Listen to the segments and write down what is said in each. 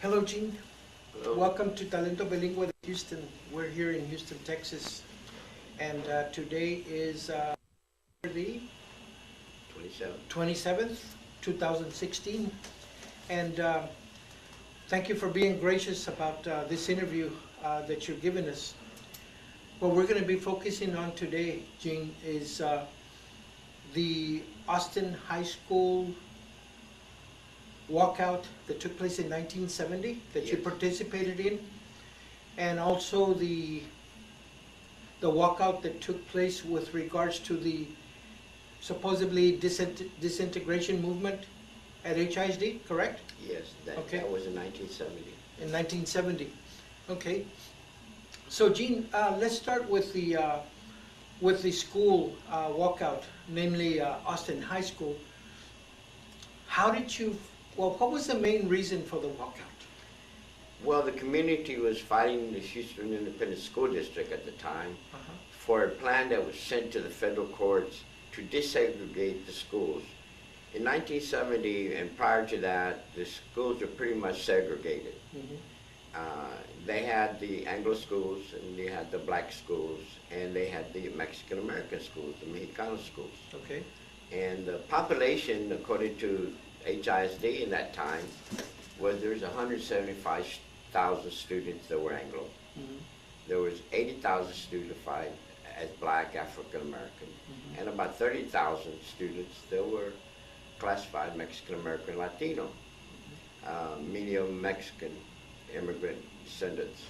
Hello, Gene. Hello. Welcome to Talento Bilingüe de Houston. We're here in Houston, Texas, and today is the 27th, 2016, and thank you for being gracious about this interview that you're giving us. What we're going to be focusing on today, Gene, is the Austin High School walkout that took place in 1970 that you Yes. participated in, and also the walkout that took place with regards to the supposedly disintegration movement at HISD, correct? Yes, Okay. that was in 1970. In 1970. Okay. So Gene, let's start with the school walkout, namely Austin High School. How did you? Well, what was the main reason for the walkout? Well, the community was fighting the Houston Independent School District at the time Uh-huh. for a plan that was sent to the federal courts to desegregate the schools. In 1970 and prior to that, the schools were pretty much segregated. Mhm. They had the Anglo schools, and they had the black schools, and they had the Mexican American schools, the Mexicano schools. Okay. And the population, according to HISD in that time, was there's 175,000 students that were Anglo. Mhm. There was 80,000 students defined as black African American, Mhm. and about 30,000 students that were classified Mexican American Latino, many of them Mexican immigrant descendants.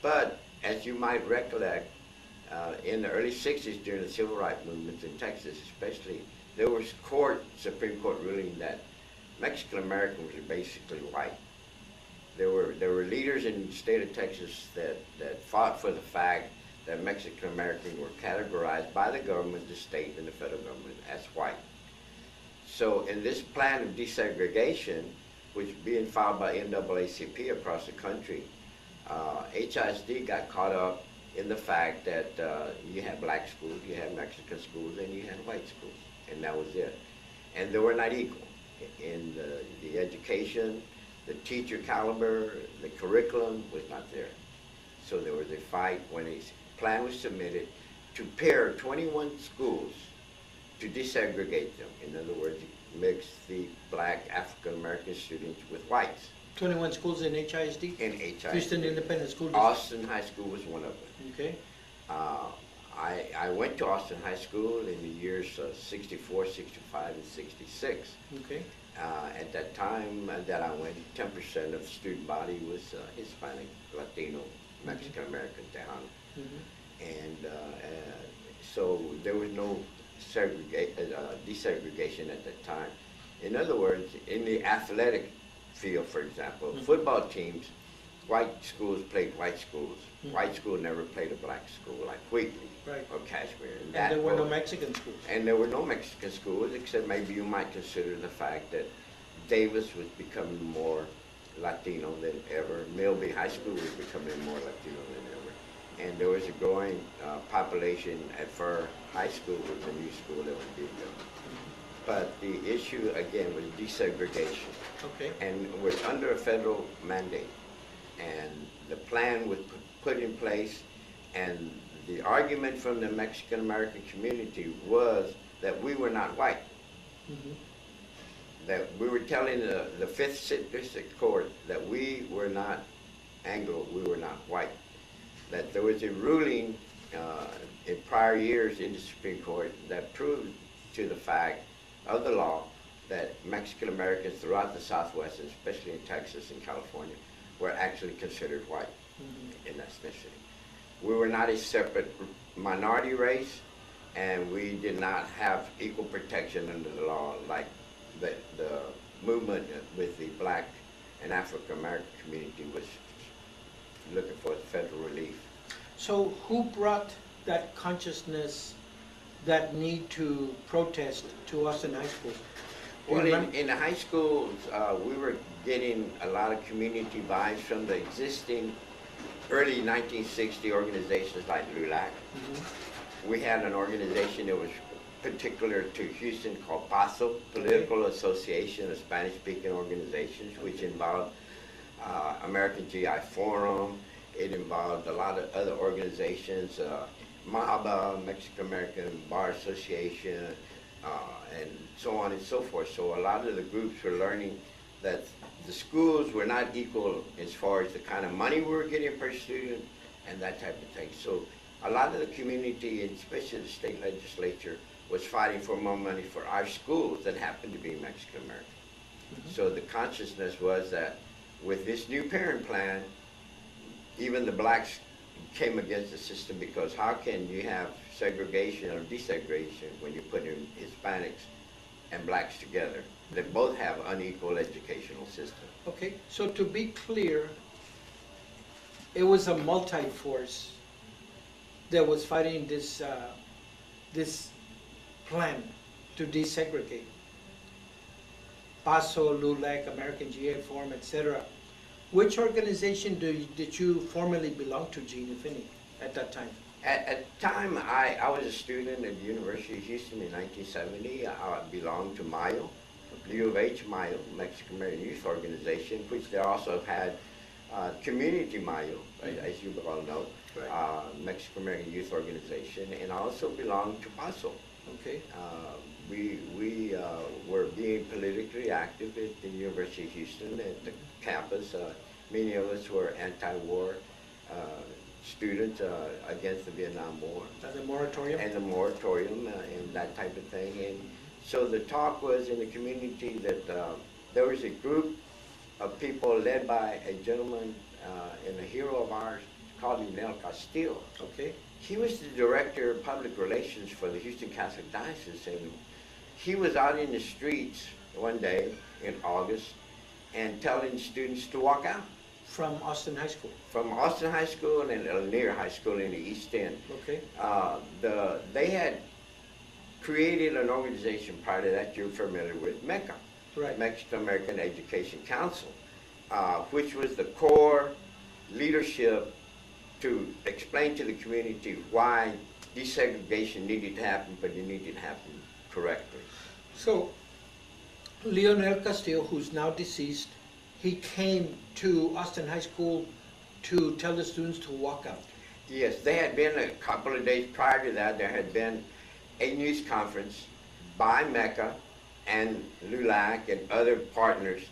But as you might recollect, in the early 60s during the civil rights movement in Texas especially, there was Supreme Court ruling that Mexican Americans were basically white. There were leaders in the state of Texas that fought for the fact that Mexican Americans were categorized by the government, the state, and the federal government as white. So in this plan of desegregation, which was being filed by NAACP across the country, HISD got caught up in the fact that you had black schools, you had Mexican schools, and you had white schools, and that was it. And they were not equal in the education, the teacher caliber, the curriculum was not there. So there was a fight when a plan was submitted to pair 21 schools to desegregate them. In other words, mix the black African American students with whites. 21 schools in HISD? In HISD. Houston Independent School District. Austin High School was one of them. Okay. I went to Austin High School in the years 64, 65, and 66. Okay. At that time that I went, 10% of the student body was Hispanic, Latino, Mexican American, Tejano. Mhm. And so there was no desegregation at that time. In other words, in the athletic field, for example, football teams, white schools played white schools. White school never played a black school like Wheatley Right. or Cashmere. And there were no Mexican schools. And there were no Mexican schools, except maybe you might consider the fact that Davis was becoming more Latino than ever. Millby High School was becoming more Latino than ever. And there was a growing population at Fur High School, was a new school that was being built. But the issue, again, was desegregation. Okay. And was under a federal mandate. And the plan was put in place, and the argument from the Mexican American community was that we were not white. Mhm. That we were telling the Fifth District Court that we were not Anglo, we were not white. That there was a ruling in prior years in the Supreme Court that proved to the fact of the law that Mexican Americans throughout the Southwest, and especially in Texas and California, were actually considered white in ethnicity. We were not a separate minority race, and we did not have equal protection under the law like the movement with the black and African American community was looking for federal relief. So who brought that consciousness, that need to protest to us in high school? Do you Well, remember? in the high schools, we were getting a lot of community vibes from the existing early 1960 organizations like LULAC. Mhm. We had an organization that was particular to Houston called PASO, Political Association of Spanish-Speaking Organizations, which involved American GI Forum. It involved a lot of other organizations, MABA, Mexican American Bar Association, and so on and so forth. So a lot of the groups were learning that the schools were not equal as far as the kind of money we were getting per student and that type of thing. So a lot of the community, and especially the state legislature, was fighting for more money for our schools that happened to be Mexican American. So the consciousness was that with this new parent plan, even the blacks came against the system, because how can you have segregation or desegregation when you put in Hispanics and blacks together? They both have unequal educational system. Okay, so to be clear, it was a multi-force that was fighting this plan to desegregate. PASO, LULAC, American GA Forum, etc. Which organization did you formally belong to, Gene, if any, at that time? At the time, I was a student at the University of Houston in 1970. I belonged to MAYO, U of H MAYO, Mexican American Youth Organization, which they also had Community MAYO, as you all know, right. Mexican American Youth Organization, and I also belonged to PASO. Okay. We were being politically active at the University of Houston, at the campus. Many of us were anti-war students against the Vietnam War. And the moratorium? And the moratorium and that type of thing. And so the talk was in the community that there was a group of people led by a gentleman and a hero of ours called Castillo. Okay. He was the director of public relations for the Houston Catholic Diocese, and he was out in the streets one day in August and telling students to walk out. From Austin High School? From Austin High School and Lanier High School in the East End. Okay. They had created an organization prior to that you're familiar with, MECA, right. Mexican American Education Council, which was the core leadership to explain to the community why desegregation needed to happen, but it needed to happen correctly. So, Leonel Castillo, who's now deceased, he came to Austin High School to tell the students to walk out. Yes, they had been a couple of days prior to that, there had been a news conference by MECA and LULAC and other partners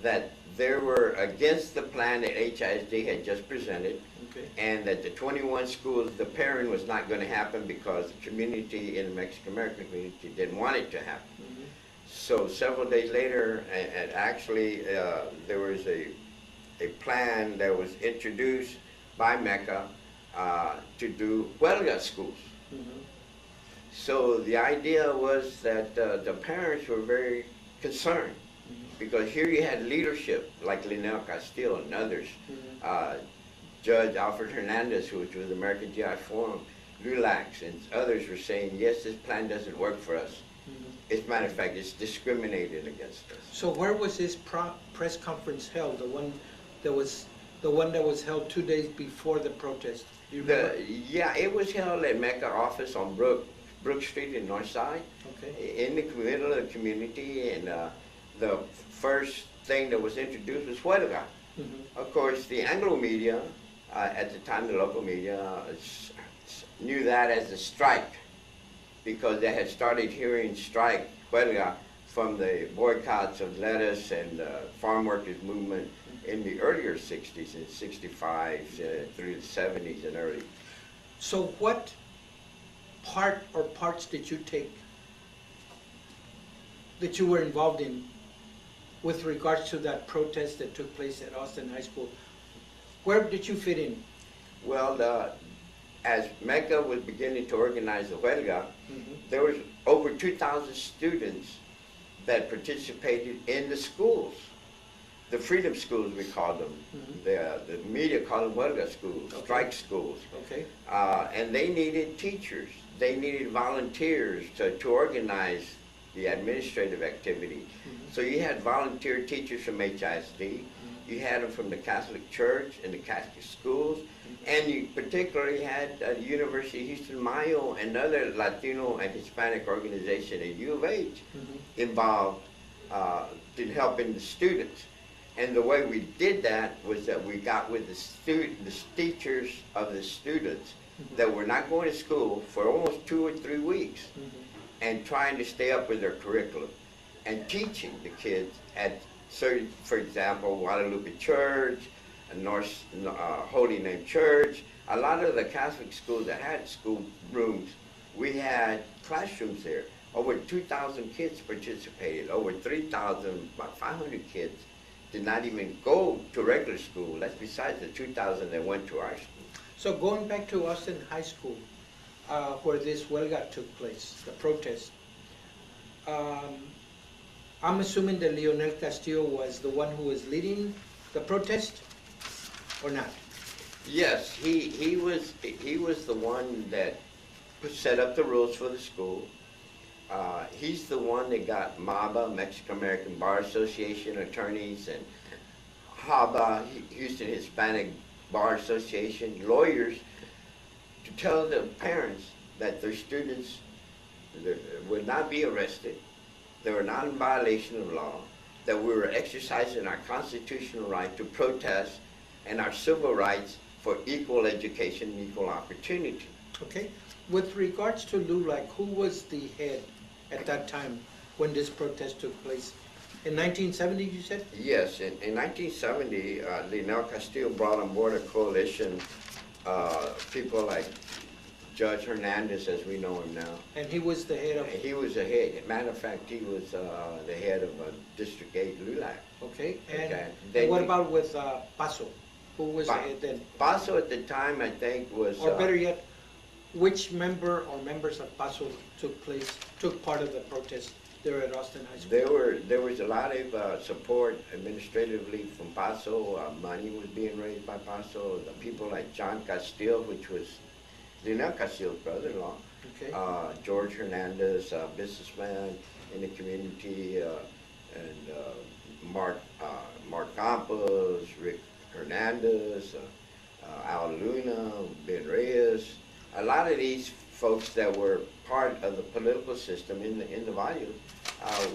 that they were against the plan that HISD had just presented, okay. And that the 21 schools, the pairing was not going to happen because the community in the Mexican American community didn't want it to happen. Mm-hmm. So several days later, and actually there was a plan that was introduced by MECA to do huelga schools. Mm-hmm. So the idea was that the parents were very concerned, because here you had leadership like Leonel Castillo and others, Judge Alfred Hernandez, who was with the American GI Forum, LULACs, and others were saying, yes, this plan doesn't work for us. As a matter of fact, it's discriminated against us. So where was this press conference held? The one that was held 2 days before the protest? Do you remember? Yeah, it was held at MECA office on Brook Street in Northside, okay. In the middle of the community, and the first thing that was introduced was huelga. Mm-hmm. Of course, the Anglo media, at the time the local media, knew that as a strike, because they had started hearing strike, huelga, from the boycotts of lettuce and farm workers movement in the earlier 60s, in 65 through the 70s and early. So what part or parts did you take that you were involved in with regards to that protest that took place at Austin High School? Where did you fit in? Well, as MECA was beginning to organize the huelga, there was over 2,000 students that participated in the schools. The freedom schools, we called them. The media called them huelga schools, okay. Strike schools. Okay. And they needed teachers. They needed volunteers to organize the administrative activity. So you had volunteer teachers from HISD. You had them from the Catholic Church and the Catholic schools, and you particularly had the University of Houston Mayo and other Latino and Hispanic organization at U of H involved in helping the students. And the way we did that was that we got with the teachers of the students that were not going to school for almost 2 or 3 weeks and trying to stay up with their curriculum and teaching the kids at certain, for example, Guadalupe Church, North Holy Name Church. A lot of the Catholic schools that had school rooms, we had classrooms there. Over 2,000 kids participated. Over 3,000, about 500 kids did not even go to regular school. That's besides the 2,000 that went to our school. So going back to Austin High School, where this huelga took place, the protest, I'm assuming that Leonel Castillo was the one who was leading the protest, or not? Yes, he was the one that set up the rules for the school. He's the one that got MABA, Mexican American Bar Association attorneys, and HABA, Houston Hispanic Bar Association, lawyers, to tell the parents that their students would not be arrested, they were not in violation of law, that we were exercising our constitutional right to protest and our civil rights for equal education and equal opportunity. Okay. With regards to LULAC, who was the head at that time when this protest took place? In 1970, you said? Yes, in 1970, Leonel Castillo brought on board a coalition, people like Judge Hernandez, as we know him now. And he was the head of... He was the head. Matter of fact, he was the head of District 8 LULAC. Okay, and Then what about with Paso? Who was the head then? Paso at the time, I think, was... Or better yet, which member or members of Paso took part of the protest there at Austin High School? There was a lot of support administratively from Paso. Money was being raised by Paso. The people like John Castillo, which was Leonel Castillo's brother-in-law, Okay. George Hernandez, businessman in the community, and Mark Campos, Rick Hernandez, Al Luna, Ben Reyes. A lot of these folks that were part of the political system in the Valle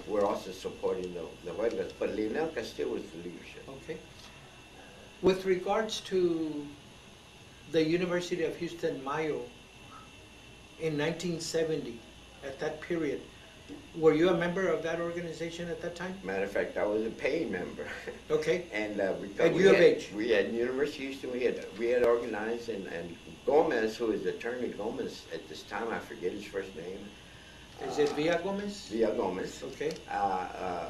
were also supporting the huelgas, but Leonel Castillo was the leadership. Okay. With regards to the University of Houston Mayo in 1970, at that period, were you a member of that organization at that time? Matter of fact, I was a paying member. Okay. And At U of H? We had University of Houston, we had organized, and Gomez, who is Attorney Gomez at this time, I forget his first name. Is it Villa Gomez? Villa Gomez. Okay.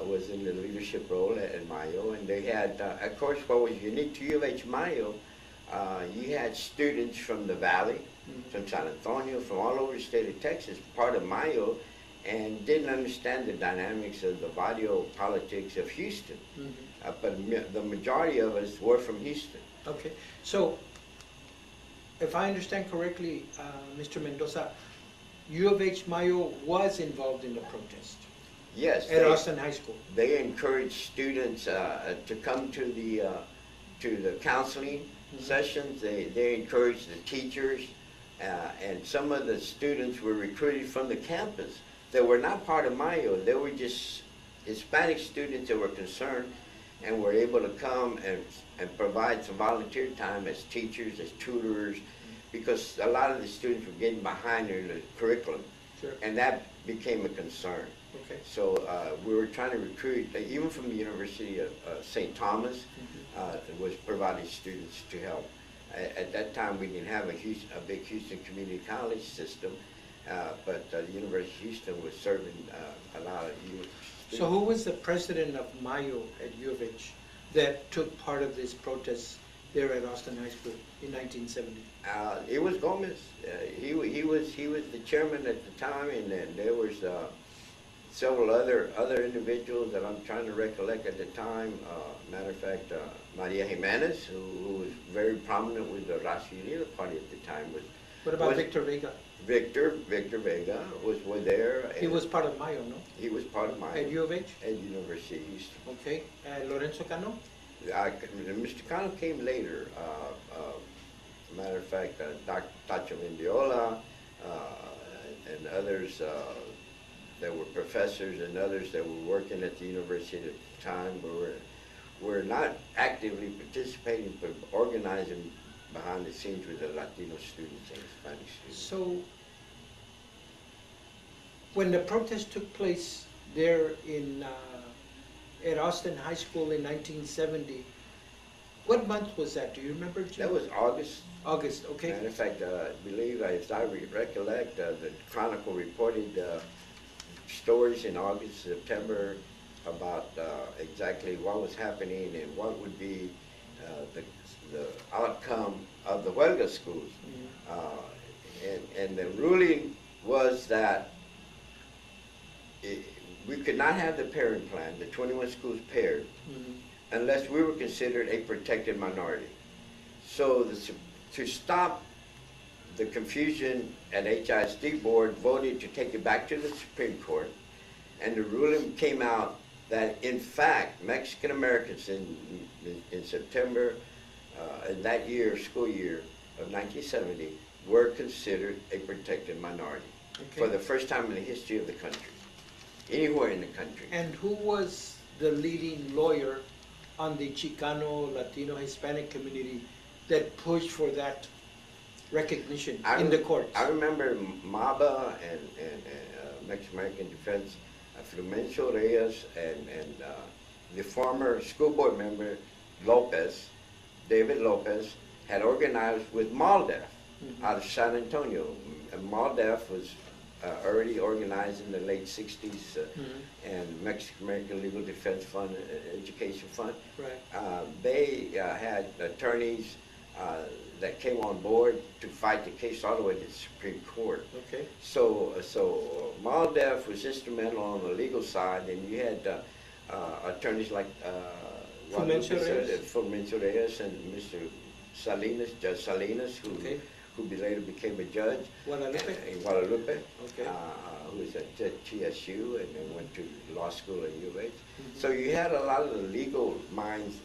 Was in the leadership role at Mayo, and they had, of course, what was unique to U of H Mayo, you had students from the Valley, from San Antonio, from all over the state of Texas, part of Mayo, and didn't understand the dynamics of the barrio politics of Houston. But the majority of us were from Houston. Okay. So, if I understand correctly, Mr. Mendoza, U of H Mayo was involved in the protest Yes. at Austin High School. They encouraged students to come to the counseling sessions. They encouraged the teachers, and some of the students were recruited from the campus that were not part of Mayo. They were just Hispanic students that were concerned and were able to come and provide some volunteer time as teachers, as tutors, because a lot of the students were getting behind in the curriculum. Sure. And that became a concern. Okay. So we were trying to recruit, even from the University of St. Thomas, was providing students to help. At that time, we didn't have a big Houston Community College system, but the University of Houston was serving a lot of students. So who was the president of Mayo at U of H that took part of this protest there at Austin High School in 1970? It was Gomez. He was the chairman at the time, and then there was several other individuals that I'm trying to recollect at the time. Matter of fact, Maria Jimenez, who was very prominent with the Raza Unida Party at the time. What about Victor Vega? Victor Vega was there. He was part of Mayo, no? He was part of Mayo. At U of H? At University of Houston. Okay. Lorenzo Cano? Mr. Cano came later. Matter of fact, Dr. Mendiola and others that were professors and others that were working at the university at the time were not actively participating but organizing behind the scenes with the Latino students and Hispanic students. So, when the protest took place there at Austin High School in 1970, what month was that? Do you remember, Jim? That was August. August, okay. Matter of fact, I believe, as I recollect, the Chronicle reported stories in August, September about exactly what was happening and what would be the outcome of the Huelga schools. And the ruling was that we could not have the pairing plan, the 21 schools paired, unless we were considered a protected minority. So to stop the confusion at HISD board voted to take it back to the Supreme Court, and the ruling came out that in fact Mexican Americans in September in that year, school year of 1970, were considered a protected minority for the first time in the history of the country, anywhere in the country. And who was the leading lawyer on the Chicano, Latino, Hispanic community that pushed for that recognition in the courts? I remember MABA and Mexican American Defense, Flumencio Reyes, and the former school board member Lopez, David Lopez, had organized with MALDEF out of San Antonio. And MALDEF was already organized in the late 60s, and Mexican American Legal Defense Fund, Education Fund. Right. They had attorneys that came on board to fight the case all the way to the Supreme Court. Okay. So MALDEF was instrumental on the legal side, and you had attorneys like Flumencio Reyes and Mr. Salinas, Judge Salinas, who later became a judge Guadalupe. in Guadalupe, Okay. who was at TSU and then went to law school at U of H. So you had a lot of the legal minds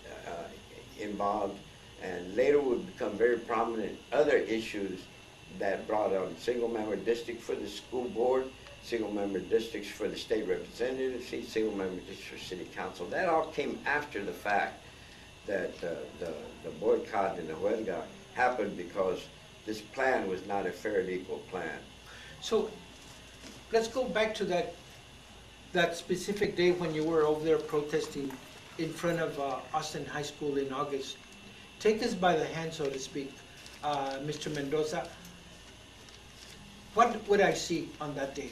involved, and later would become very prominent other issues that brought on single-member district for the school board, single-member districts for the state representative seat, single-member districts for city council. That all came after the fact that the boycott and the huelga happened because this plan was not a fair and equal plan. So let's go back to that specific day when you were over there protesting in front of Austin High School in August. Take us by the hand, so to speak, Mr. Mendoza. What would I see on that day?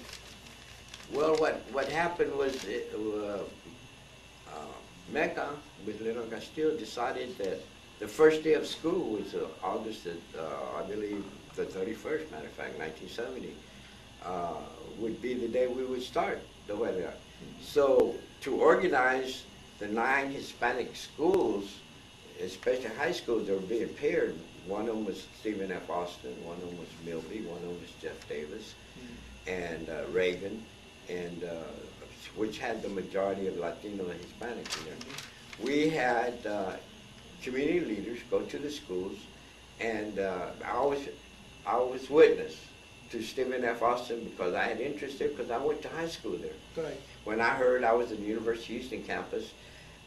Well, what happened was Mecca with Leonard Castillo decided that the first day of school was August, I believe, the 31st, matter of fact, 1970, would be the day we would start the huelga. So to organize the 9 Hispanic schools, especially high schools that were being paired, one of them was Stephen F. Austin, one of them was Milby, one of them was Jeff Davis, and Reagan, and which had the majority of Latino and Hispanics in there. We had community leaders go to the schools, and I was witness to Stephen F. Austin because I had interest there because I went to high school there. Right. When I heard I was at the University of Houston campus,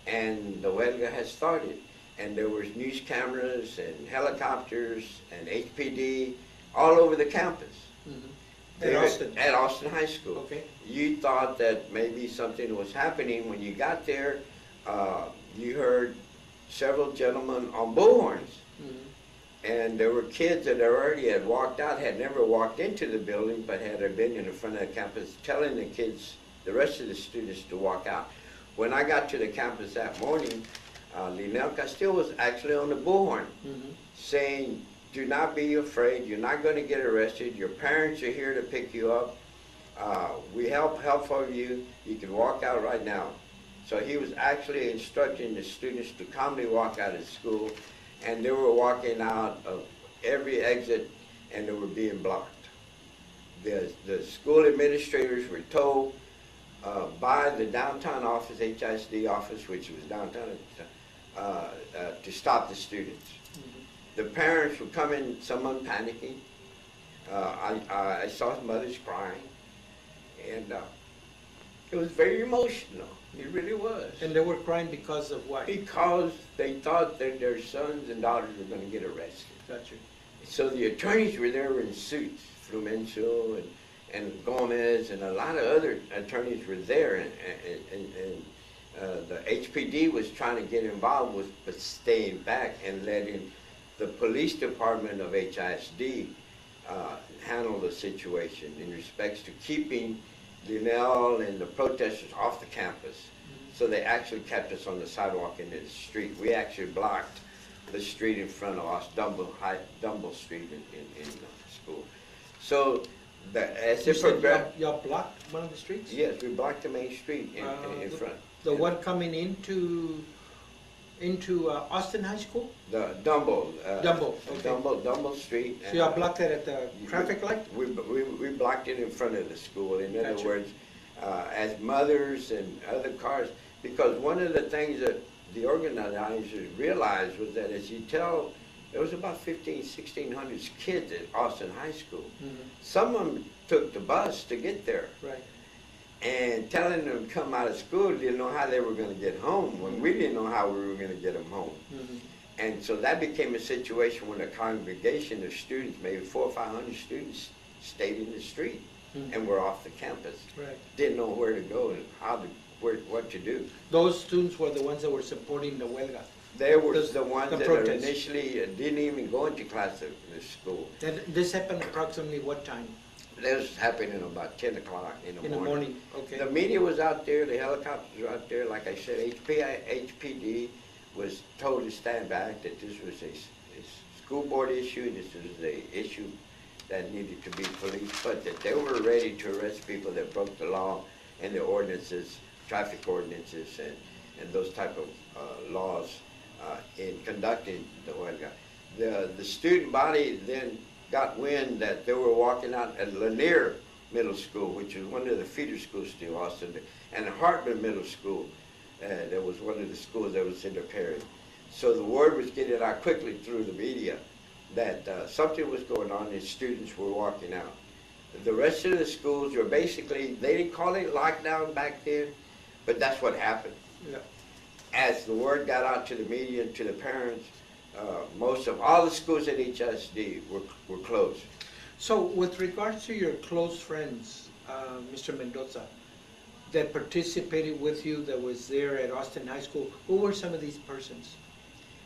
and the huelga had started, and there was news cameras and helicopters and HPD all over the campus. At Austin? At Austin High School. Okay. You thought that maybe something was happening. When you got there, you heard several gentlemen on bullhorns. And there were kids that already had walked out, had never walked into the building, but had been in the front of the campus telling the kids, the rest of the students, to walk out. When I got to the campus that morning, Leonel Castillo was actually on the bullhorn saying, do not be afraid, you're not going to get arrested, your parents are here to pick you up, we help for you, you can walk out right now. So he was actually instructing the students to calmly walk out of school, and they were walking out of every exit and they were being blocked. The school administrators were told by the downtown office, HISD office, which was downtown at the time, to stop the students. The parents were coming, someone panicking. I saw mothers crying, and it was very emotional. It really was. And they were crying because of what? Because they thought that their sons and daughters were going to get arrested. Gotcha. So the attorneys were there in suits, Flumencio and Gomez, and a lot of other attorneys were there, and the HPD was trying to get involved with, but staying back and letting the police department of HISD handle the situation in respects to keeping Linnell and the protesters off the campus. So they actually kept us on the sidewalk into the street. We actually blocked the street in front of us, Dumble Street in school. So as You it said progressed, y'all blocked one of the streets? yes, we blocked the main street in front. The one coming into Austin High School? The Dumble. Dumble, okay. Dumble Street. So y'all blocked it at the traffic light? We blocked it in front of the school. In other Gotcha. words, as mothers and other cars, because one of the things that the organizers realized was that as you tell, there was about 1,600 kids at Austin High School. Some of them took the bus to get there. Right. And telling them to come out of school, didn't know how they were going to get home, when we didn't know how we were going to get them home. And so that became a situation when a congregation of students, maybe 400 or 500 students, stayed in the street and were off the campus. Right. Didn't know where to go and what to do. Those students were the ones that were supporting the huelga. They were The the ones that protest. initially didn't even go into class at the school. And this happened approximately what time? This happened at about 10 o'clock in the morning. Okay. The media was out there, the helicopters were out there. Like I said, HPD was told to stand back, that this was a school board issue, this was a issue that needed to be policed, but that they were ready to arrest people that broke the law and the ordinances, traffic ordinances, and those type of laws in conducting the huelga. The student body then got wind that they were walking out at Lanier Middle School, which is one of the feeder schools to Austin, and Hartman Middle School. That was one of the schools that was in the parish. So the word was getting out quickly through the media that something was going on and students were walking out. The rest of the schools were basically, they didn't call it lockdown back then, but that's what happened. Yeah. As the word got out to the media and to the parents, most of all the schools at HSD were closed. So with regards to your close friends, Mr. Mendoza, that participated with you, that was there at Austin High School, who were some of these persons?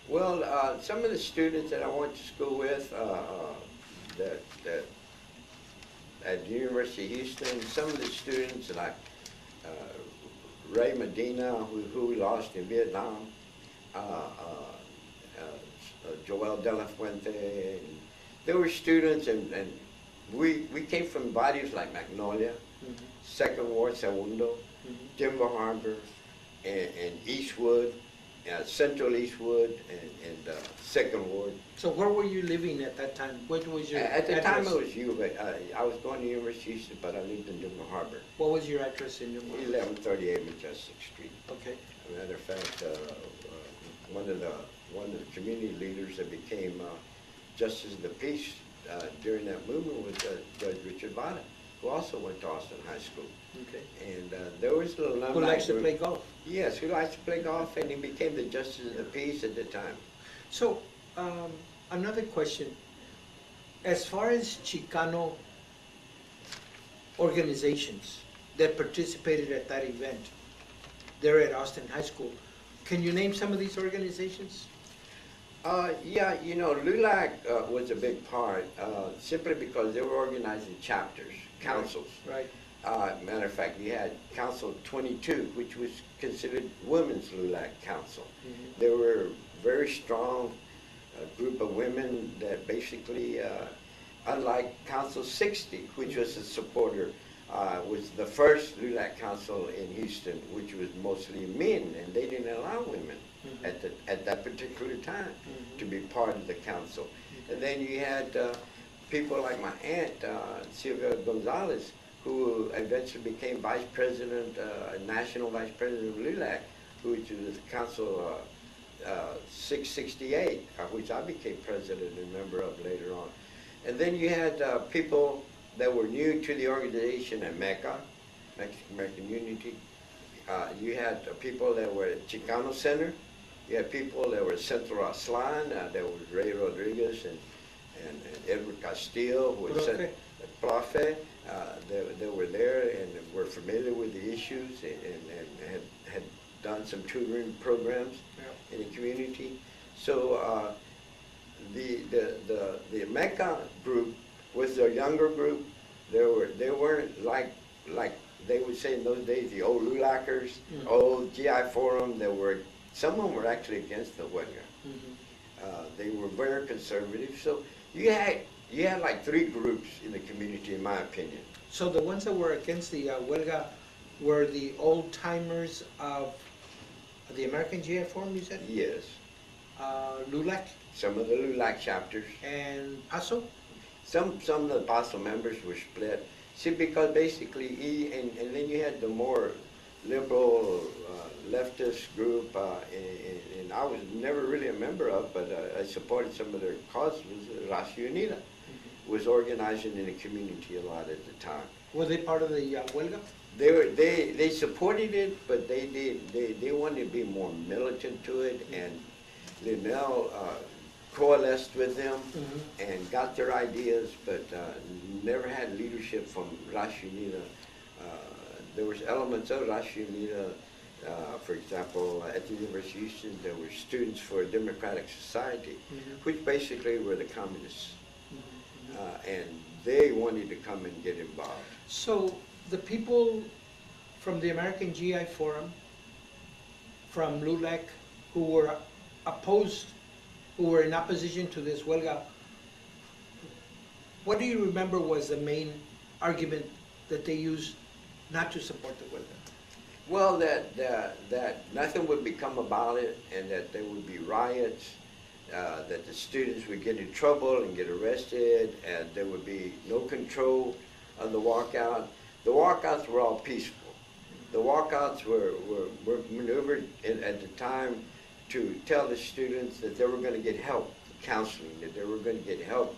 Well, some of the students that I went to school with at the University of Houston, some of the students like Ray Medina, who we lost in Vietnam, Joel De La Fuente, and there were students, and we came from bodies like Magnolia, Second Ward, Segundo, Denver Harbor, and Eastwood, Central Eastwood, and Second Ward. So where were you living at that time? What was your At the address? time I was I was going to University of Houston, but I lived in Denver Harbor. What was your address in your 1138 Majestic Street. Okay. As a matter of fact, one of the community leaders that became Justice of the Peace during that movement was Judge Richard Vada, who also went to Austin High School. Okay. And there was an alumni. Who likes to play golf? Yes, who likes to play golf, and he became the Justice of the Peace at the time. So, another question. As far as Chicano organizations that participated at that event there at Austin High School, can you name some of these organizations? Yeah, you know, LULAC was a big part, simply because they were organizing chapters, councils. Right. Matter of fact, we had Council 22, which was considered Women's LULAC Council. They were very strong group of women that basically, unlike Council 60, which was a supporter, was the first LULAC Council in Houston, which was mostly men, and they didn't allow women at that particular time to be part of the council. And then you had people like my aunt, Sylvia Gonzalez, who eventually became vice president, national vice president of LULAC, which was the council 668, which I became president and member of later on. And then you had people that were new to the organization at Mecca, Mexican American Unity. You had people that were at Chicano Center. You had people that were at Central Aztlan. There was Ray Rodriguez and Edward Castillo, who was Profe. They were there and were familiar with the issues and had done some tutoring programs in the community. So the Mecca group was a younger group. They weren't like they would say in those days, the old Lulackers, old GI Forum. Some of them were actually against the Huelga. They were very conservative. So you had like three groups in the community, in my opinion. So the ones that were against the Huelga were the old timers of the American GI Forum, you said? Yes. LULAC? Some of the LULAC chapters. And PASO? Some of the PASO members were split. See, because basically, and then you had the more liberal leftist group, and I was never really a member of, but I supported some of their causes. Raza Unida was organizing in the community a lot at the time. Were they part of the Huelga? They supported it, but they wanted to be more militant to it, and Linnell coalesced with them and got their ideas, but never had leadership from Raza Unida. There was elements of Raza Unida, for example, at the University of Houston, there were Students for a Democratic Society, which basically were the communists, and they wanted to come and get involved. So the people from the American GI Forum, from LULAC, who were opposed, who were in opposition to this Huelga, what do you remember was the main argument that they used not to support the Huelga? Well, that nothing would become about it, and that there would be riots, that the students would get in trouble and get arrested, and there would be no control of the walkout. The walkouts were all peaceful. The walkouts were maneuvered at the time to tell the students that they were going to get help, counseling, that they were going to get help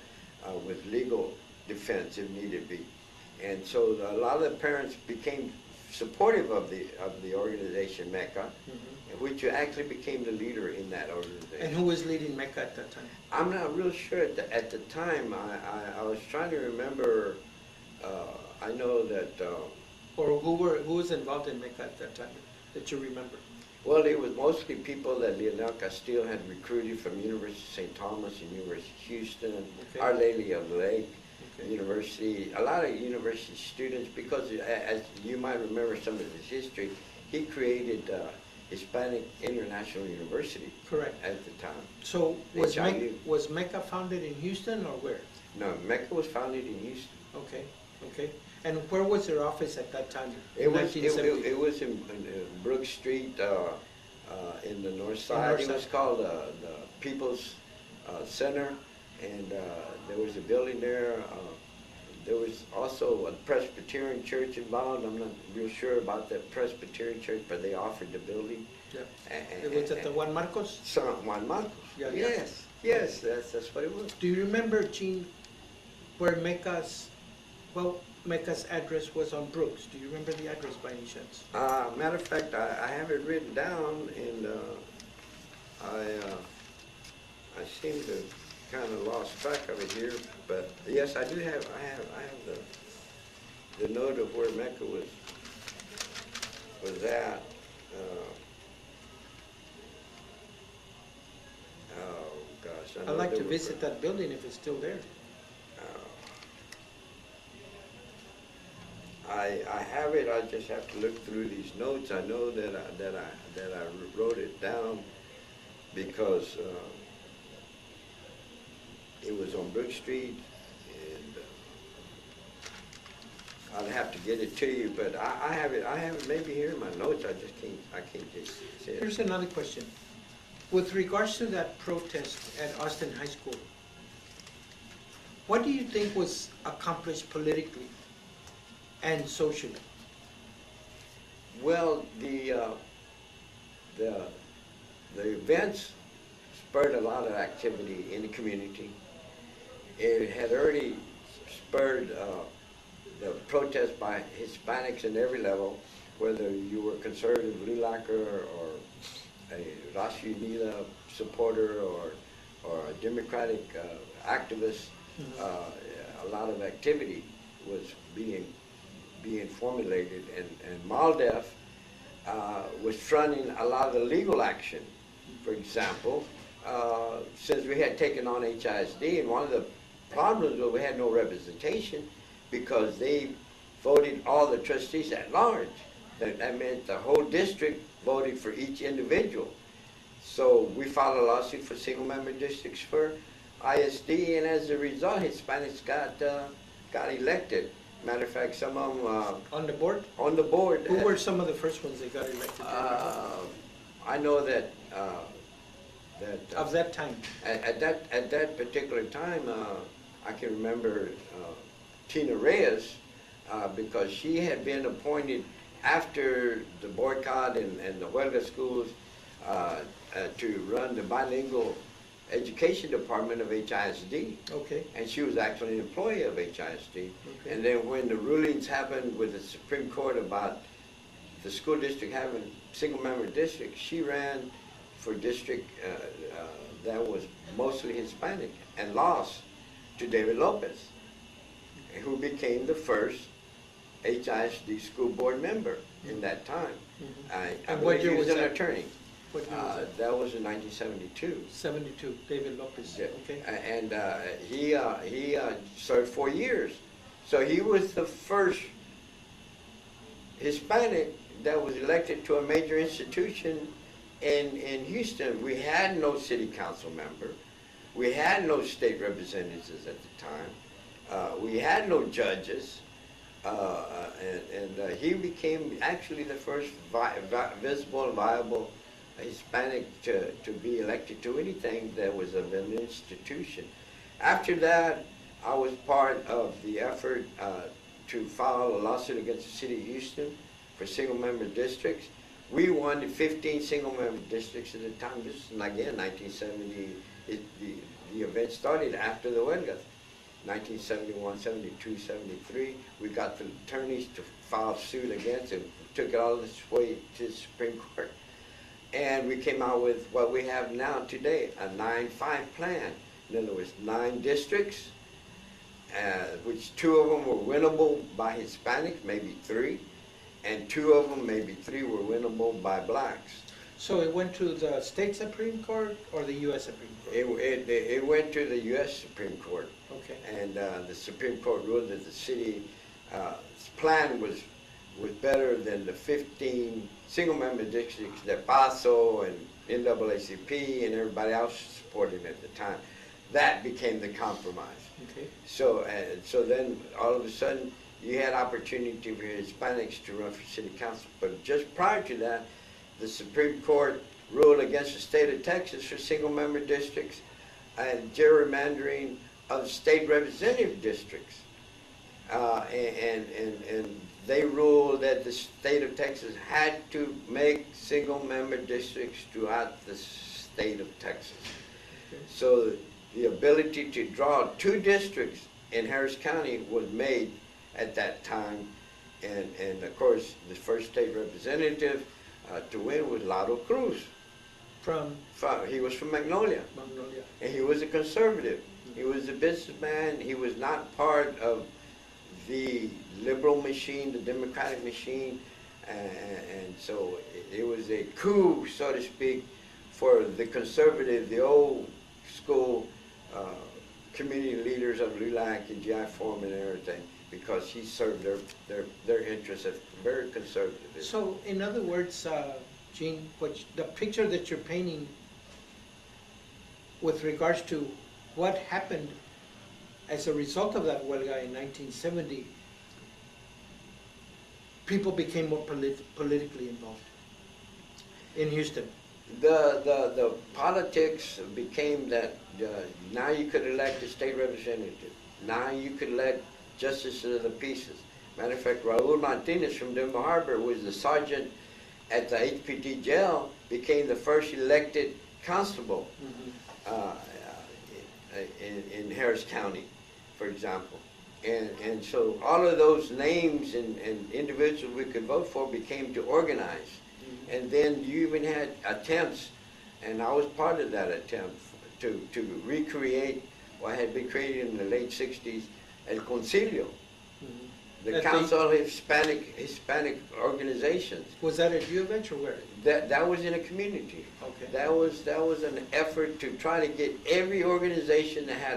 with legal defense if needed be. And so a lot of the parents became supportive of the organization Mecca, which actually became the leader in that organization. And who was leading Mecca at that time? I'm not real sure at the time. I was trying to remember. I know that. Or who was involved in Mecca at that time that you remember? Well, it was mostly people that Leonel Castillo had recruited from University of St. Thomas and University of Houston, Our Lady of the Lake University, a lot of university students, because as you might remember some of his history, he created Hispanic International University. Correct. At the time. So was Mecca founded in Houston or where? No, Mecca was founded in Houston. Okay, okay. And where was their office at that time? It was in Brook Street in the north side. It was called the People's Center, and there was a building there. There was also a Presbyterian church involved. I'm not real sure about that Presbyterian church, but they offered the building. Yeah. It was at the Juan Marcos? Juan Marcos. Yeah, yes, that's what it was. Do you remember, Gene, where Mecca's address was on Brooks? Do you remember the address by any chance? Matter of fact, I have it written down, and I seem to kind of lost track of it here, but yes, I do have. I have the note of where Mecca was at. Oh gosh! I'd like to visit that building if it's still there. I have it. I just have to look through these notes. I know that I wrote it down because it was on Brook Street, and I'll have to get it to you. But I have it. I have it maybe here in my notes. I can't just say it. Here's another question. With regards to that protest at Austin High School, what do you think was accomplished politically and socially? Well, the the events spurred a lot of activity in the community. It had already spurred the protest by Hispanics in every level, whether you were conservative Lulaker or a Raza Unida supporter or a Democratic activist. A lot of activity was being formulated, and MALDEF was fronting a lot of the legal action. For example, since we had taken on HISD, and one of the problems was we had no representation because they voted all the trustees at large. That meant the whole district voted for each individual. So we filed a lawsuit for single-member districts for ISD, and as a result, Hispanics got elected. Matter of fact, some of them On the board? on the board. Who were some of the first ones that got elected? I know that Of that time? at that particular time, I can remember Tina Reyes because she had been appointed after the boycott and the huelga schools to run the bilingual education department of HISD. Okay. And she was actually an employee of HISD. Okay. And then when the rulings happened with the Supreme Court about the school district having single-member districts, she ran for district that was mostly Hispanic and lost to David Lopez, who became the first HISD school board member in that time. I And believe what year he was was an that? attorney. What year was that? That was in 1972. 72, David Lopez. Yeah. Okay. And he served 4 years. So he was the first Hispanic that was elected to a major institution in Houston. We had no city council member. We had no state representatives at the time. We had no judges. And he became actually the first visible and viable Hispanic to be elected to anything that was of an institution. After that, I was part of the effort to file a lawsuit against the city of Houston for single-member districts. We wanted 15 single-member districts at the time. This is, again, 1970. The event started after the huelgas. 1971, 72, 73. We got the attorneys to file suit against it, took it all this way to the Supreme Court. And we came out with what we have now today, a 9-5 plan. In other words, 9 districts, which 2 of them were winnable by Hispanics, maybe 3, and 2 of them, maybe 3, were winnable by blacks. So it went to the state Supreme Court or the U.S. Supreme Court? It went to the U.S. Supreme Court. Okay. And the Supreme Court ruled that the city's plan was better than the 15 single-member districts that PASO and NAACP and everybody else supported at the time. That became the compromise. Okay. So then all of a sudden you had opportunity for Hispanics to run for city council. But just prior to that, the Supreme Court ruled against the state of Texas for single-member districts and gerrymandering of state representative districts. And they ruled that the state of Texas had to make single-member districts throughout the state of Texas. Okay. So the ability to draw 2 districts in Harris County was made at that time. And of course, the first state representative to win was Lado Cruz. He was from Magnolia. Magnolia. And he was a conservative. He was a businessman. He was not part of the liberal machine, the Democratic machine. And so it was a coup, so to speak, for the conservative, the old school community leaders of LULAC and GI Forum and everything, because he served their interests as very conservative. So in other words, Gene, the picture that you're painting with regards to what happened as a result of that huelga in 1970, people became more politically involved in Houston. The politics became that now you could elect a state representative. Now you could elect justices of the peace. Matter of fact, Raul Martinez from Denver Harbor was the sergeant at the HPD jail became the first elected constable in Harris County, for example. And so all of those names and individuals we could vote for became to organize. And then you even had attempts, and I was part of that attempt, to recreate what had been created in the late 60s, El Concilio, the Council of Hispanic Organizations. Was that at U of H or where? That was in a community. Okay. That was an effort to try to get every organization that had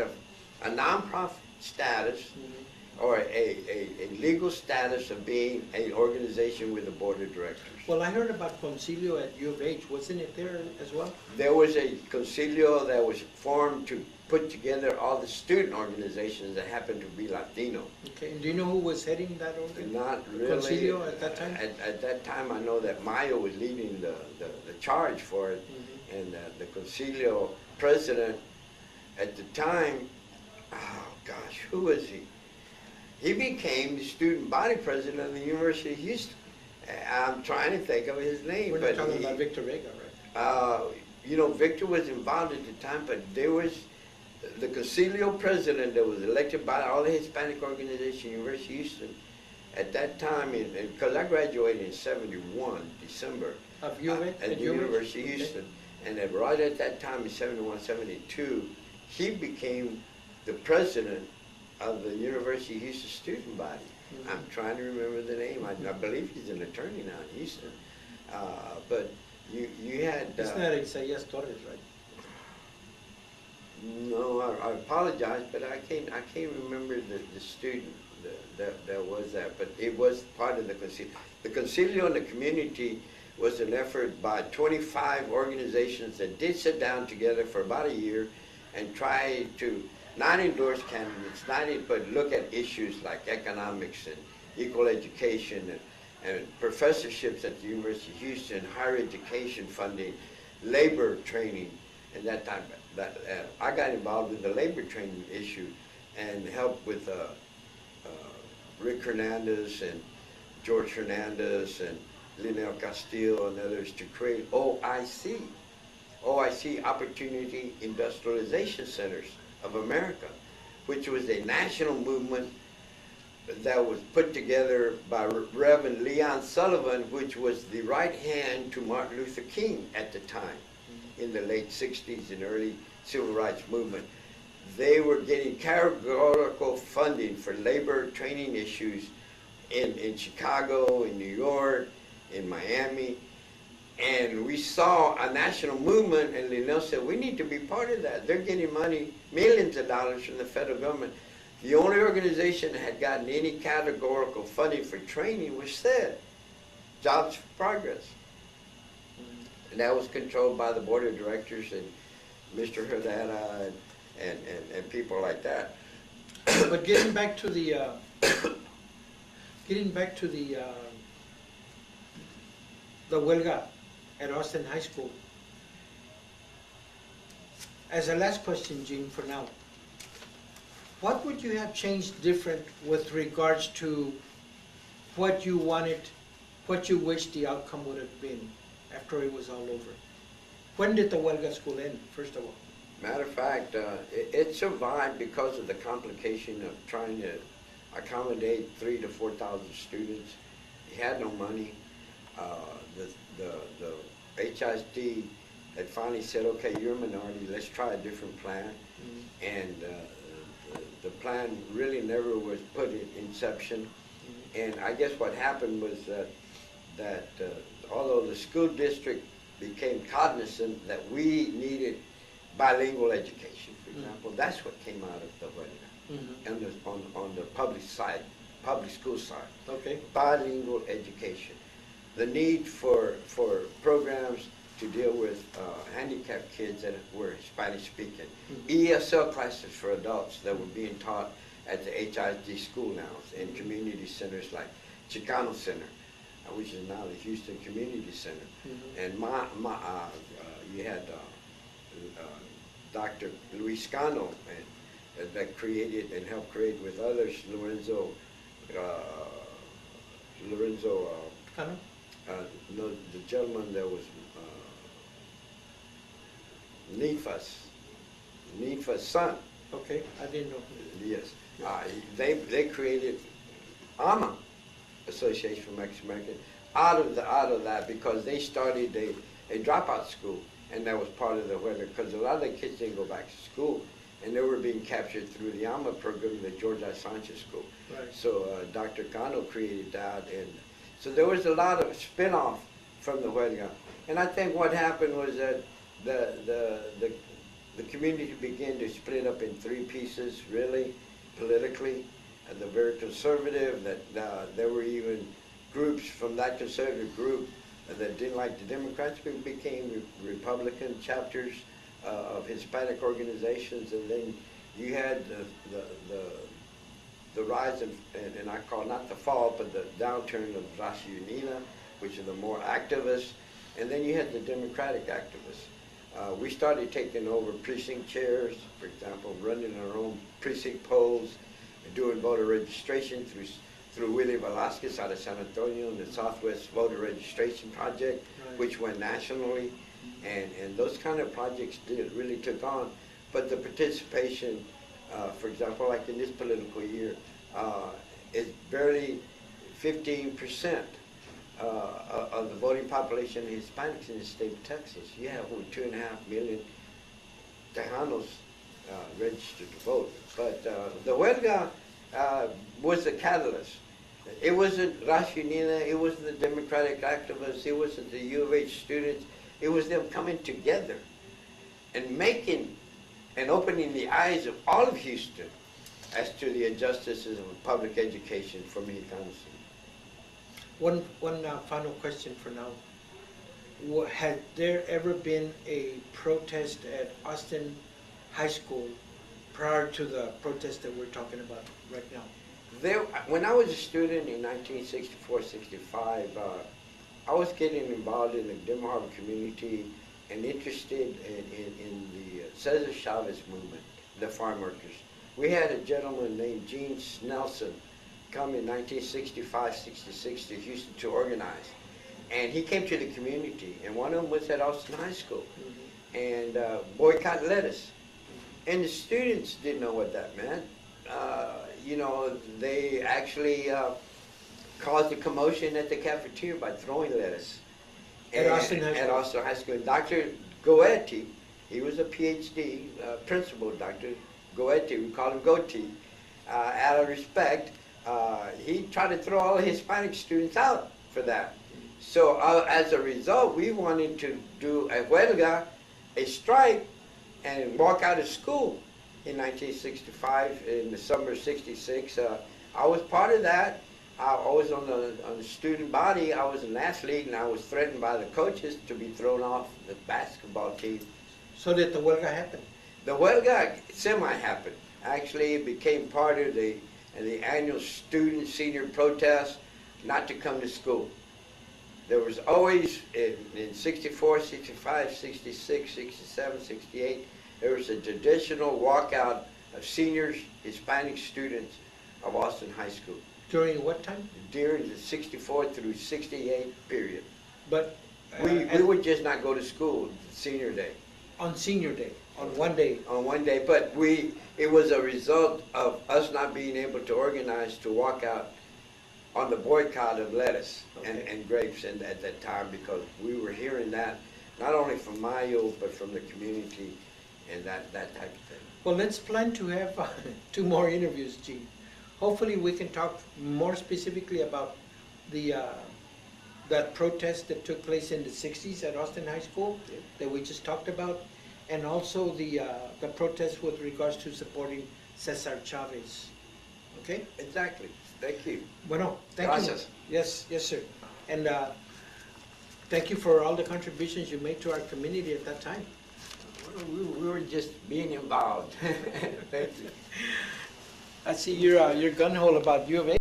a nonprofit status or a legal status of being an organization with a board of directors. Well, I heard about Concilio at U of H. Wasn't it there as well? There was a concilio that was formed to put together all the student organizations that happened to be Latino. Okay, and do you know who was heading that organization? Not really. Concilio at that time? At that time, I know that Mayo was leading the charge for it, and the concilio president at the time, oh gosh, who was he? He became the student body president of the University of Houston. I'm trying to think of his name. We're not talking about Victor Vega, right? You know, Victor was involved at the time, but there was the concilio president that was elected by all the Hispanic organization, University of Houston, at that time, because I graduated in '71, December, Of U of H? at the University of Houston, and right at that time in '71, '72, he became the president of the University of Houston student body. I'm trying to remember the name. I believe he's an attorney now in Houston. But you had... It's not Isaias Torres, right? No, I apologize, but I can't remember the student that was that. But it was part of the concilio. The concilio in the community was an effort by 25 organizations that did sit down together for about a year and try to not endorse candidates, but look at issues like economics and equal education and professorships at the University of Houston, higher education funding, labor training. And that time, I got involved with the labor training issue and helped with Rick Hernandez and George Hernandez and Linnell Castillo and others to create OIC, Opportunity Industrialization Centers of America, which was a national movement that was put together by Reverend Leon Sullivan, which was the right hand to Martin Luther King at the time, in the late 60s and early civil rights movement. They were getting categorical funding for labor training issues in Chicago, in New York, in Miami. And we saw a national movement, and Linnell said, we need to be part of that. They're getting money, millions of dollars from the federal government. The only organization that had gotten any categorical funding for training was SED, Jobs for Progress. And that was controlled by the board of directors and Mr. Herdada and people like that. But getting back to the huelga at Austin High School. As a last question, Gene, for now, what would you have changed different with regards to what you wanted, what you wished the outcome would have been after it was all over? When did the huelga school end, first of all? Matter of fact, it survived because of the complication of trying to accommodate 3,000 to 4,000 students. He had no money. The HISD had finally said, okay, you're a minority, let's try a different plan. And the plan really never was put in inception. And I guess what happened was that although the school district became cognizant that we needed bilingual education, for example, that's what came out of the huelga. On the public side, public school side. Okay. Bilingual education. The need for programs to deal with handicapped kids that were Spanish speaking. ESL classes for adults that were being taught at the HISD school now in community centers like Chicano Center, which is now the Houston Community Center. And you had Dr. Luis Cano that created and helped create with others, Lorenzo Cano? no, the gentleman that was Nifa's son. Okay, I didn't know. Yes. They created AMA, Association for Mexican Americans, out of that because they started a dropout school, and that was part of the weather because a lot of the kids didn't go back to school, and they were being captured through the AMA program, the George I. Sanchez School. Right. So Dr. Cano created that, and so there was a lot of spin-off from the huelga. And I think what happened was that the community began to split up in three pieces, really, politically. The very conservative, that there were even groups from that conservative group that didn't like the Democrats, became Republican chapters of Hispanic organizations, and then you had the rise and I call not the fall, but the downturn of Raza Unida, which are the more activists, and then you had the Democratic activists. We started taking over precinct chairs, for example, running our own precinct polls, doing voter registration through Willie Velasquez out of San Antonio and the Southwest Voter Registration Project, Right. which went nationally, and those kind of projects really took on. But the participation, for example, like in this political year, is barely 15% of the voting population of Hispanics in the state of Texas. You have over 2.5 million Tejanos registered to vote. But the huelga was the catalyst. It wasn't Raza Unida, it wasn't the Democratic activists, it wasn't the U of H students, it was them coming together and making and opening the eyes of all of Houston as to the injustices of public education for Mexicanos. One final question for now. Had there ever been a protest at Austin High School prior to the protest that we're talking about right now? When I was a student in 1964-65, I was getting involved in the Denver Harbor community and interested in the Cesar Chavez movement, the farm workers. We had a gentleman named Eugene Snelson come in 1965-66 to Houston to organize. And he came to the community, and one of them was at Austin High School, and boycott lettuce. And the students didn't know what that meant. You know, they actually caused a commotion at the cafeteria by throwing lettuce. At Austin High School? At Austin High School. Dr. Goetti, he was a PhD, principal, Dr. Goetti, we call him Goethe, out of respect, he tried to throw all the Hispanic students out for that. So as a result, we wanted to do a huelga, a strike, and walk out of school in 1965, in the summer of '66. I was part of that. I was on the student body. I was an athlete, and I was threatened by the coaches to be thrown off the basketball team. So did the huelga happen? The huelga semi-happened. Actually, it became part of the annual student senior protest not to come to school. There was always, in 64, 65, 66, 67, 68, there was a traditional walkout of seniors, Hispanic students of Austin High School. During what time? During the 64 through 68 period. But we would just not go to school senior day. On senior day, on one day. On one day, but it was a result of us not being able to organize to walk out on the boycott of lettuce and grapes at that time, because we were hearing that not only from Mayo but from the community and that type of thing. Well, let's plan to have 2 more interviews, Gene. Hopefully we can talk more specifically about that protest that took place in the 60s at Austin High School that we just talked about, and also the protest with regards to supporting Cesar Chavez. Okay? Exactly. Thank you. Bueno, thank Gracias. you. Yes, sir. And thank you for all the contributions you made to our community at that time. We were just being involved. Thank you. I see your gun hole about U of A.